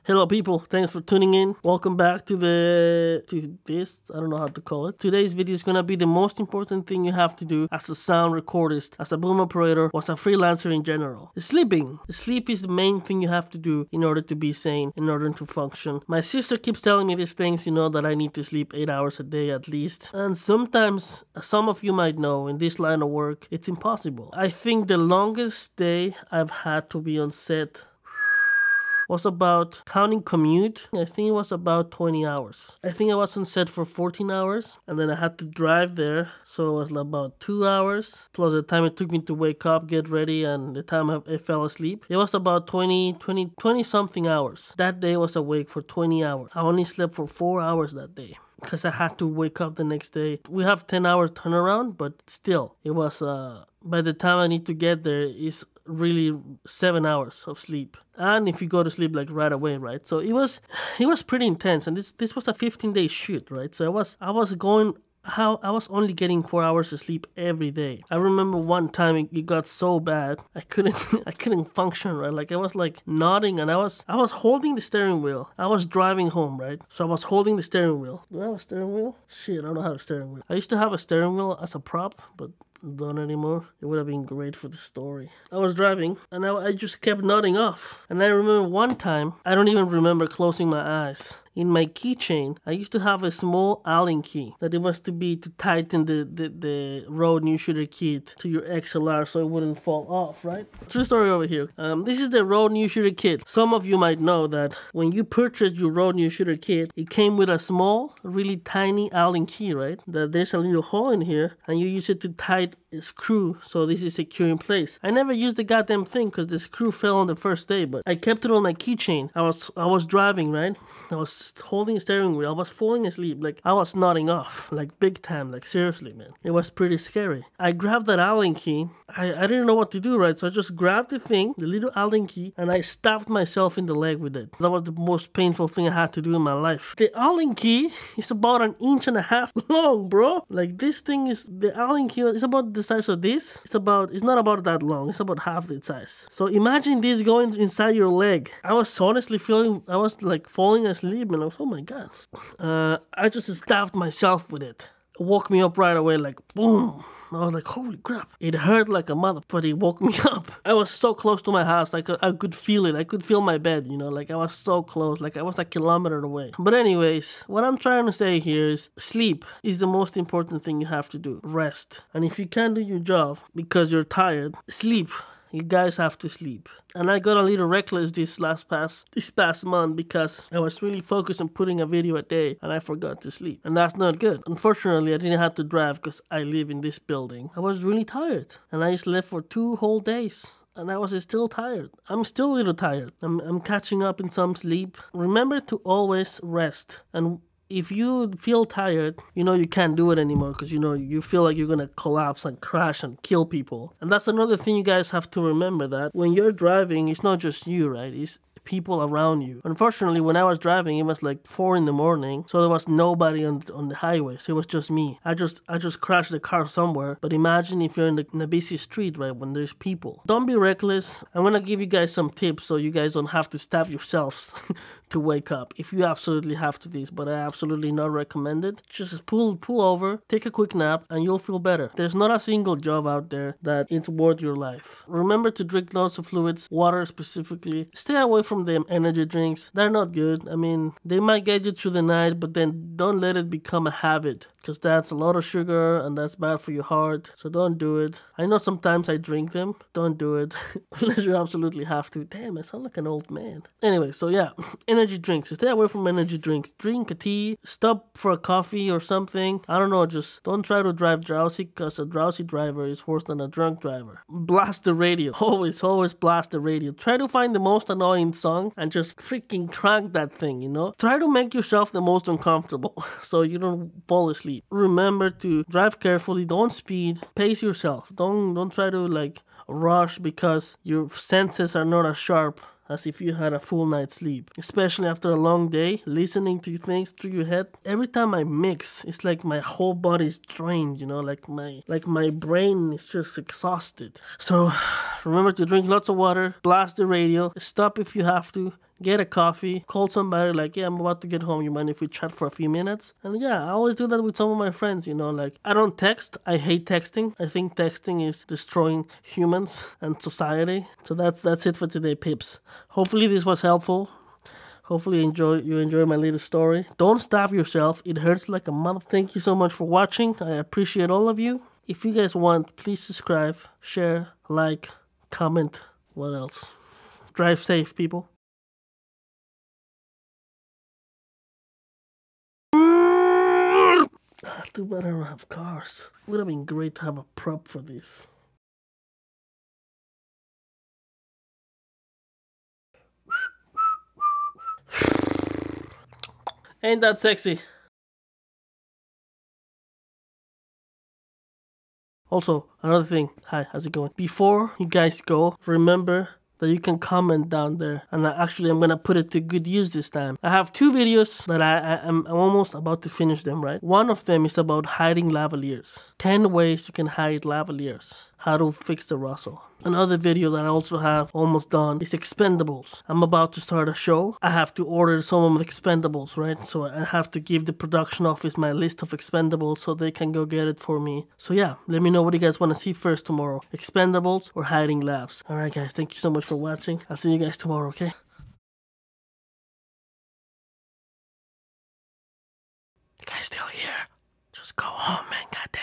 Hello people, thanks for tuning in. Welcome back to this, I don't know how to call it. Today's video is gonna be the most important thing you have to do as a sound recordist, as a boom operator, or as a freelancer in general. Sleeping. Sleep is the main thing you have to do in order to be sane, in order to function. My sister keeps telling me these things, that I need to sleep 8 hours a day at least. And sometimes, some of you might know, in this line of work, it's impossible. I think the longest day I've had to be on set was about, counting commute, I think it was about 20 hours. I think I was on set for 14 hours, and then I had to drive there, so it was about 2 hours, plus the time it took me to wake up, get ready, and the time I fell asleep. It was about 20 something hours. That day I was awake for 20 hours. I only slept for 4 hours that day, because I had to wake up the next day. We have 10 hours turnaround, but still, it was, by the time I need to get there, it's really 7 hours of sleep. And if you go to sleep like right away, right? So it was pretty intense, and this was a 15-day shoot, right? So I was only getting 4 hours of sleep every day. I remember one time it got so bad I couldn't function, right? Like I was like nodding, and I was holding the steering wheel. I was driving home, right? So I was holding the steering wheel. Do I have a steering wheel? Shit, I don't have a steering wheel. I used to have a steering wheel as a prop, but don't anymore. It would have been great for the story. I was driving and I just kept nodding off. And I remember one time, I don't even remember closing my eyes. In my keychain, I used to have a small Allen key that it was to tighten the Rode new shooter kit to your XLR so it wouldn't fall off, right? True story over here. This is the Rode new shooter kit. Some of you might know that when you purchased your Rode new shooter kit, it came with a small, really tiny Allen key, right? That there's a little hole in here, and you use it to tighten a screw so this is secure in place. I never used the goddamn thing because the screw fell on the first day, but I kept it on my keychain. I was driving, right? I was holding the steering wheel. I was falling asleep. Like I was nodding off, like big time, like seriously, man. It was pretty scary. I grabbed that Allen key. I didn't know what to do, right? So I just grabbed the thing, the little Allen key, and I stabbed myself in the leg with it. That was the most painful thing I had to do in my life. The Allen key is about 1.5 inches long, bro. Like this thing is, the Allen key is about the size of this. It's not about that long. It's about half the size. So imagine this going inside your leg. I was honestly I was like falling asleep, and I was, oh my god. I just stabbed myself with it. It woke me up right away, like boom. I was like, holy crap. It hurt like a mother, but it woke me up. I was so close to my house, I could feel it. I could feel my bed, like I was so close, like I was a kilometer away. But anyways, what I'm trying to say here is sleep is the most important thing you have to do. Rest. And if you can't do your job because you're tired, sleep. You guys have to sleep. And I got a little reckless this past month because I was really focused on putting a video a day and I forgot to sleep. And that's not good. Unfortunately, I didn't have to drive because I live in this building. I was really tired and I slept for 2 whole days. And I was still tired. I'm still a little tired. I'm catching up in some sleep. Remember to always rest. And if you feel tired, you can't do it anymore because, you feel like you're going to collapse and crash and kill people. And that's another thing you guys have to remember, that when you're driving, it's not just you, right? It's people around you. Unfortunately, when I was driving, it was like 4 in the morning, so there was nobody on the highway, so it was just me. I just crashed the car somewhere. But imagine if you're in a busy street, right, when there's people. Don't be reckless. I'm gonna give you guys some tips so you guys don't have to stab yourselves to wake up. If you absolutely have to this, but I absolutely not recommend it. Just pull over, take a quick nap, and you'll feel better. There's not a single job out there that it's worth your life. Remember to drink lots of fluids, water specifically. Stay away from them energy drinks. They're not good. I mean, they might get you through the night, but then don't let it become a habit, because that's a lot of sugar and that's bad for your heart. So don't do it. I know sometimes I drink them. Don't do it unless you absolutely have to. Damn, I sound like an old man. Anyway, so yeah, energy drinks. Stay away from energy drinks. Drink a tea. Stop for a coffee or something. I don't know, just don't try to drive drowsy, because a drowsy driver is worse than a drunk driver. Blast the radio. Always blast the radio. Try to find the most annoying song and just freaking crank that thing, Try to make yourself the most uncomfortable so you don't fall asleep. Remember to drive carefully, don't speed, pace yourself. Don't try to like rush because your senses are not as sharp as if you had a full night's sleep. Especially after a long day, listening to things through your head. Every time I mix, it's like my whole body is drained, like my brain is just exhausted. So remember to drink lots of water, blast the radio, stop if you have to. get a coffee, call somebody like, yeah, I'm about to get home, you mind if we chat for a few minutes? And yeah, I always do that with some of my friends, you know, like I don't text. I hate texting. I think texting is destroying humans and society. So that's it for today, peeps. Hopefully this was helpful. Hopefully you enjoy my little story. Don't starve yourself. It hurts like a mother. Thank you so much for watching. I appreciate all of you. If you guys want, please subscribe, share, like, comment. What else? Drive safe, people. Too bad I don't have cars. Would have been great to have a prop for this. Ain't that sexy? Also, another thing. Hi, how's it going? Before you guys go, remember that you can comment down there, and I'm gonna put it to good use this time. I have 2 videos that I'm almost about to finish them, right? One of them is about hiding lavaliers. 10 ways you can hide lavaliers. How to fix the rustle. Another video that I also have almost done is expendables. I'm about to start a show. I have to order some of the expendables, right? So I have to give the production office my list of expendables so they can go get it for me. So yeah, let me know what you guys want to see first tomorrow. Expendables or hiding labs. Alright guys, thank you so much for watching. I'll see you guys tomorrow, okay? You guys still here? Just go home.